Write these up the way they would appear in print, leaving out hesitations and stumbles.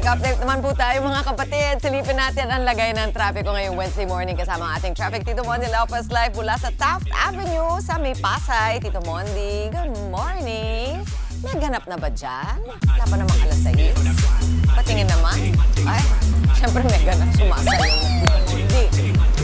Traffic update naman po tayo mga kapatid. Silipin natin ang lagay ng traffic ngayong Wednesday morning kasama ang ating traffic Tito Mondi Lopez live mula sa Taft Avenue sa May Pasay. Tito Mondi, good morning. Naghanap na ba dyan? Wala pa namang alas 6. Patingin naman. Ay, syempre may ganap sumasayaw. Hindi.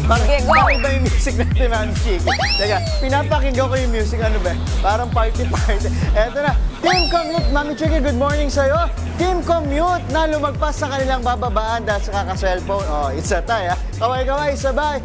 Mag-go! Bakit ba yung music natin, Ma'am Chiki? Teka, pinapakinggan ko yung music, ano ba? Parang party-party. Eto na, Team Commute, Mami Chiki, good morning sa'yo. Team Commute na lumagpas sa kanilang bababaan dahil sa kaka-cellphone. Oh, it's a tie, ha? Kaway-kaway, sabay.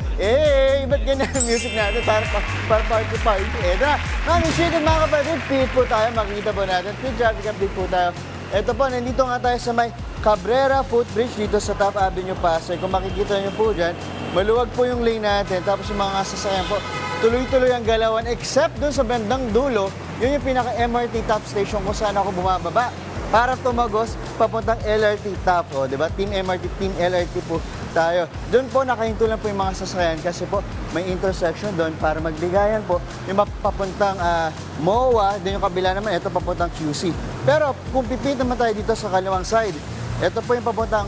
Ba't ganyan yung music natin? Parang party-party. Eto na, Mami Chiki, mga kapatid, feed po tayo. Makikita po natin. Feed traffic update po tayo. Ito po, nandito nga tayo sa may Cabrera Footbridge dito sa Taft Avenue, Pasay. Kung makikita nyo po dyan, maluwag po yung lane natin. Tapos yung mga sasakyan po, tuloy-tuloy ang galawan. Except dun sa bandang dulo, yun yung pinaka-MRT top station kung saan ako bumababa. Para tumagos, papuntang LRT top. O, diba? Team MRT, Team LRT po tayo. Doon po nakahinto lang po yung mga sasakyan kasi po may intersection doon para magbigayan po yung papuntang MOA, din yung kabila naman, ito papuntang QC. Pero kung pipit naman tayo dito sa kaliwang side, ito po yung papuntang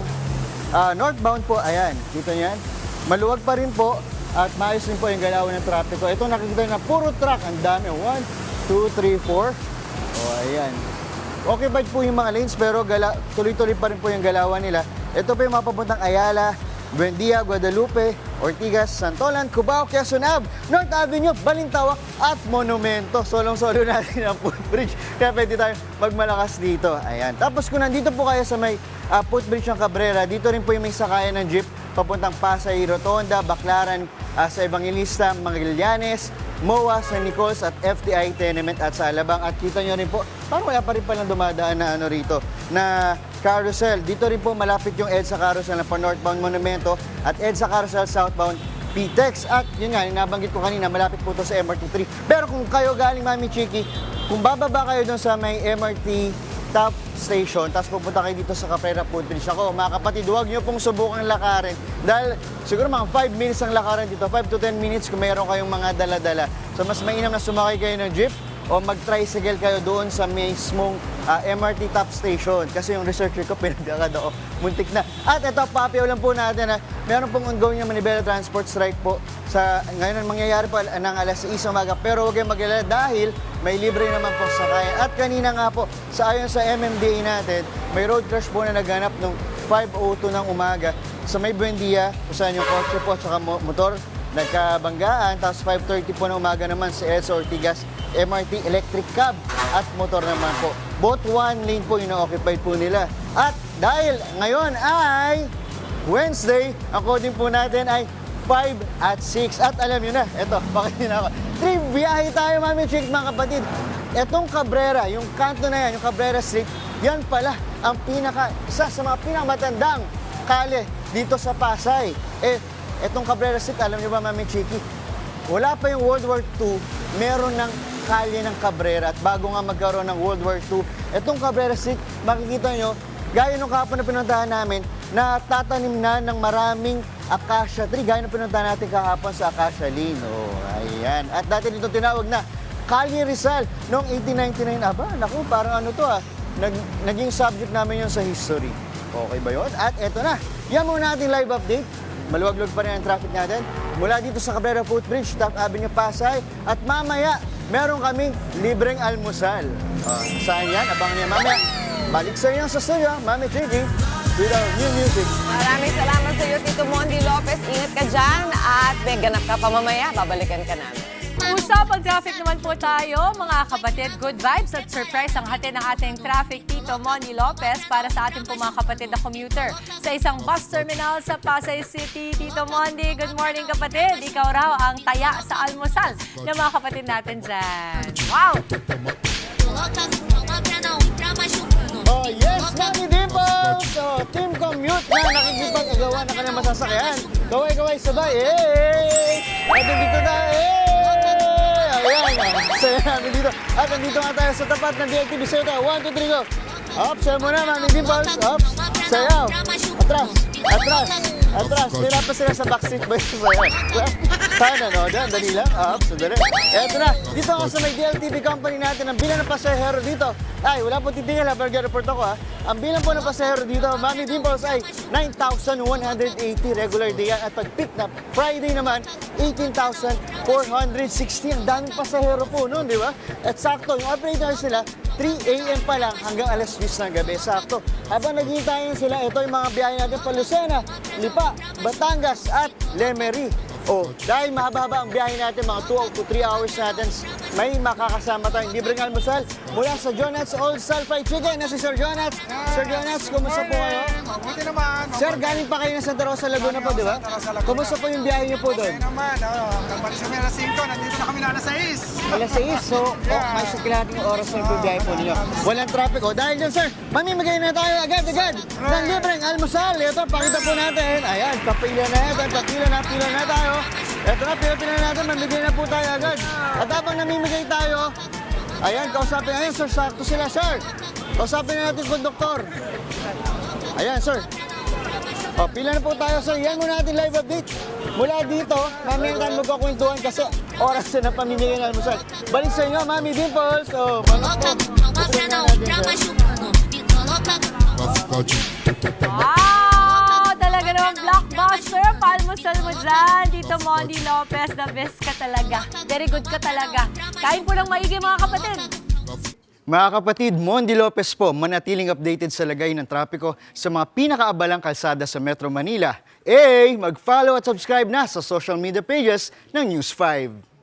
northbound po, ayan, dito yan. Maluwag pa rin po at maayos rin po yung galawan ng trapiko. Ito nakikita na puro truck, ang dami. 1, 2, 3, 4. O, ayan. Okay ba po yung mga lanes pero tuloy-tuloy pa rin po yung galawan nila. Ito po yung mga papuntang Ayala, Buendia, Guadalupe, Ortigas, Santolan, Cubao, Quezon Ave, North Avenue, Balintawak at Monumento. Solong-solo natin ang footbridge. Kaya pwede tayo magmalakas dito. Ayan. Tapos kung nandito po kayo sa may footbridge ng Cabrera, dito rin po yung may sakayan ng jeep papuntang Pasay, Rotonda, Baclaran, sa Evangelista, Magallanes, MOA, San Nicolas at FTI Tenement at sa Alabang. At kita nyo rin po, parang wala pa rin palang dumadaan na rito, na carousel. Dito rin po malapit yung EDSA Carousel na pa northbound Monumento at EDSA Carousel southbound PTEX. At yun nga, nabanggit ko kanina, malapit po to sa MRT 3. Pero kung kayo galing, Mami Chiki, kung bababa kayo doon sa may MRT top station, tapos pupunta kayo dito sa Cabrera Footbridge. Ako, mga kapatid, huwag nyo pong subukang lakarin. Dahil siguro mga 5 minutes ang lakaran dito, 5 to 10 minutes kung mayroon kayong mga dala-dala. So mas mainam na sumakay kayo ng jeep o mag-tricycle kayo doon sa mismong MRT top station. Kasi yung researcher ko, pinagkakad ako, muntik na. At ito, papiyaw lang po natin na meron pong ongoing na Manibela Transport Strike po. Ngayon ang mangyayari po ng alas 6 umaga. Pero huwag kayong mag-alala dahil may libre naman po sakay. At kanina nga po, ayon sa MMDA natin, may road crash po na naganap noong 5:02 ng umaga sa may Buendia, kung saan yung kotse po at motor nagkabanggaan. Tapos 5:30 po ng umaga naman sa EDSA Ortigas, MRT electric cab at motor naman po. Both one lane po ina-occupy po nila. At dahil ngayon ay Wednesday, ang coding po natin ay 5 at 6. At alam nyo na, eto, bakit nyo na ako. 3 biyahe tayo, Mami Chick, mga kapatid. Etong Cabrera, yung kanto na yan, yung Cabrera Street, yan pala ang isa sa mga pinakamatandang kalye dito sa Pasay. Etong Cabrera Street, alam nyo ba, Mami Chiki, wala pa yung World War II, meron ng kalye ng Cabrera. At bago nga magkaroon ng World War II, etong Cabrera Street, makikita nyo, gaya nung kahapon na pinuntahan namin, na tatanim na ng maraming acacia tree, gaya nung pinuntahan natin kahapon sa Acacia Lane. Ayan. At dati dito tinawag na Calle Rizal noong 1899. Aba, naku, parang ano to naging subject namin yun sa history. Okay ba yun? At eto na, yan muna ating live update. Maluwag-luwag pa rin ang traffic natin. Mula dito sa Cabrera Footbridge, Taft Avenue, Pasay. At mamaya, meron kaming libreng almusal. Saan yan? Abangan niya mamaya. Balik sa inyo sa studio, Mami Chiki, with our new music. Maraming salamat sa iyo, Tito Mondi Lopez. Ingat ka dyan at may ganap ka pa mamaya. Babalikan ka namin. Usapang traffic naman po tayo, mga kapatid. Good vibes at surprise ang hatid ng ating traffic Tito Mondi Lopez para sa ating po mga kapatid na commuter sa isang bus terminal sa Pasay City. Tito Mondi, good morning kapatid. Ikaw raw ang taya sa almusal ng mga kapatid natin dyan. Wow! Oh yes, Mami Dimples! So, Team Commute na nakikipag-agawa na kanyang masasakyan. Kaway-kaway sabay, At nandito na, Ayan, saya namin dito. At nandito nga tayo sa tapat ng DLTV. Sayo tayo, 1, 2, 3, go! Up, sayo muna, Mami Dimples. Up, sayaw. Atras. Atras. Tira pa sila sa backseat ba yun? Sana, no? Dali lang. Sandali. Eto na. Dito ako sa may DLTV company natin. Ang bilang ng pasahero dito. Ay, wala po titingin ha. Report ako ha. Ang bilang po ng pasahero dito, Mami Dimples, ay 9,180 regular day yan. At pag peak na Friday naman, 18,460. Ang daming pasahero po noon, di ba? At sakto, yung operators nila, 3 a.m. pa lang hanggang alas 10 ng gabi. Sakto. Habang naghihintay sila, ito yung mga biyahe natin pa Lucena, Lipa, Batangas at Lemery. Dahil mahaba ang biyahe natin, mga 2 to 3 hours natin, may makakasama tayong libreng almusal mula sa Jonat's Old Style Fried Chicken na si Sir Jonat's. Sir Jonat's, kumusta po kayo? Mabuti naman. Sir, galing pa kayo ng Santa Rosa, Laguna po, di ba? Kumusta po yung biyahe niyo po doon? Okay naman. Kapalis kami alas 5, nandito na kami na alas 6. Alas 6, so may sakilating oras na yung biyahe po ninyo. Walang traffic. Dahil dyan, sir, mamimigay na tayo agad-agad ng libreng almusal. Ito, pakita po natin. Ayan, papila na natin, pila na tayo. Ito na, pila natin, mamigay na po tayo agad. At habang namimigay tayo, ayan, kausapin natin, sir, sakto sila, sir. Kausapin na natin, konduktor. Ayan, sir. Pila na po tayo, sir. Yan muna natin live update. Mula dito, mamaya tayo magkakwentuhan kasi oras na pamimigay ng almusal. Balik sa inyo, Mami Dimples. Mga po. Upunin na natin, sir. Wow! Talaga namang blockbuster. Palmusal mo dyan. Dito, Mondy Lopez. The best ka talaga. Very good ka talaga. Kain po ng maigi, mga kapatid. Mga kapatid, Mondy Lopez po, manatiling updated sa lagay ng trapiko sa mga pinakaabalang kalsada sa Metro Manila. Mag-follow at subscribe na sa social media pages ng News 5.